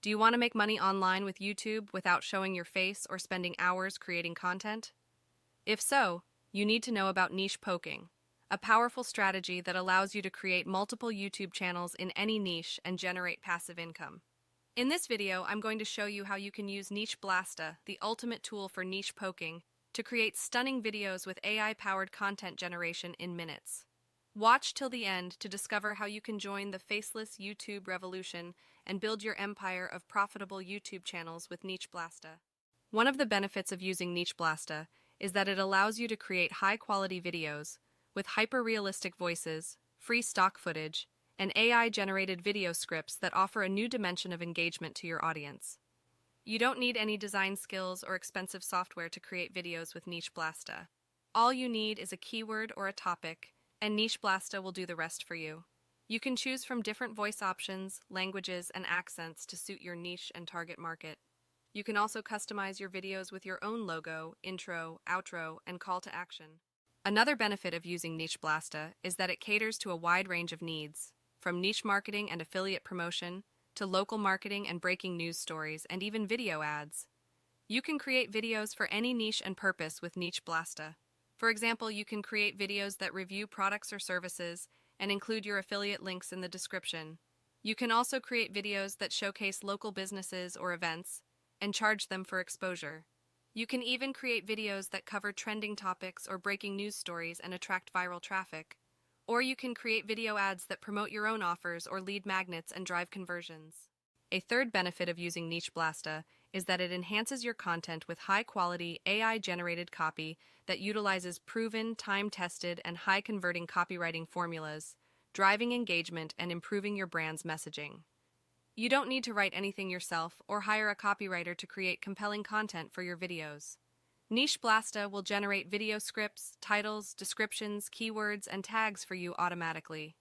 Do you want to make money online with YouTube without showing your face or spending hours creating content? If so, you need to know about niche poking, a powerful strategy that allows you to create multiple YouTube channels in any niche and generate passive income. In this video, I'm going to show you how you can use Nicheblasta, the ultimate tool for niche poking, to create stunning videos with AI-powered content generation in minutes. Watch till the end to discover how you can join the faceless YouTube revolution and build your empire of profitable YouTube channels with Nicheblasta. One of the benefits of using Nicheblasta is that it allows you to create high-quality videos with hyper-realistic voices, free stock footage, and AI-generated video scripts that offer a new dimension of engagement to your audience. You don't need any design skills or expensive software to create videos with Nicheblasta. All you need is a keyword or a topic, and Nicheblasta will do the rest for you. You can choose from different voice options, languages, and accents to suit your niche and target market. You can also customize your videos with your own logo, intro, outro, and call to action. Another benefit of using Nicheblasta is that it caters to a wide range of needs, from niche marketing and affiliate promotion to local marketing and breaking news stories and even video ads. You can create videos for any niche and purpose with Nicheblasta. For example, you can create videos that review products or services and include your affiliate links in the description. You can also create videos that showcase local businesses or events and charge them for exposure. You can even create videos that cover trending topics or breaking news stories and attract viral traffic. Or you can create video ads that promote your own offers or lead magnets and drive conversions. A third benefit of using Nicheblasta is that it enhances your content with high-quality, AI-generated copy that utilizes proven, time-tested, and high-converting copywriting formulas, driving engagement and improving your brand's messaging. You don't need to write anything yourself or hire a copywriter to create compelling content for your videos. Nicheblasta will generate video scripts, titles, descriptions, keywords, and tags for you automatically.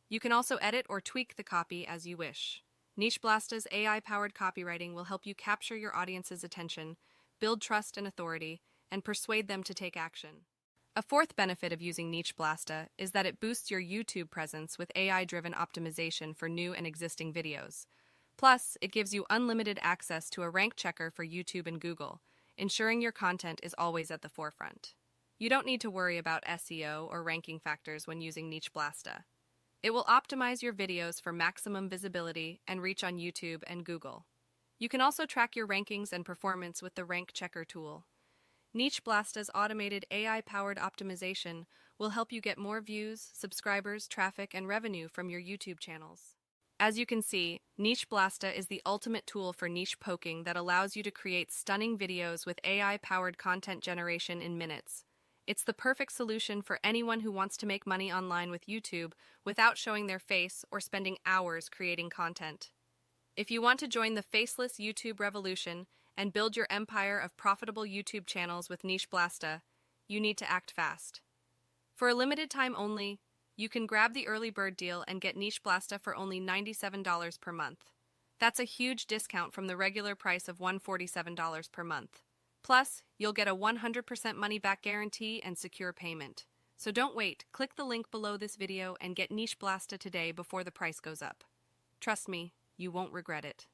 You can also edit or tweak the copy as you wish. Nicheblasta's AI-powered copywriting will help you capture your audience's attention, build trust and authority, and persuade them to take action. A fourth benefit of using Nicheblasta is that it boosts your YouTube presence with AI-driven optimization for new and existing videos. Plus, it gives you unlimited access to a rank checker for YouTube and Google, ensuring your content is always at the forefront. You don't need to worry about SEO or ranking factors when using Nicheblasta. It will optimize your videos for maximum visibility and reach on YouTube and Google. You can also track your rankings and performance with the rank checker tool. Nicheblasta's automated AI-powered optimization will help you get more views, subscribers, traffic, and revenue from your YouTube channels. As you can see, Nicheblasta is the ultimate tool for niche poking that allows you to create stunning videos with AI-powered content generation in minutes. It's the perfect solution for anyone who wants to make money online with YouTube without showing their face or spending hours creating content. If you want to join the faceless YouTube revolution and build your empire of profitable YouTube channels with Nicheblasta, you need to act fast. For a limited time only, you can grab the early bird deal and get Nicheblasta for only $97 per month. That's a huge discount from the regular price of $147 per month. Plus, you'll get a 100% money-back guarantee and secure payment. So don't wait, click the link below this video and get Nicheblasta today before the price goes up. Trust me, you won't regret it.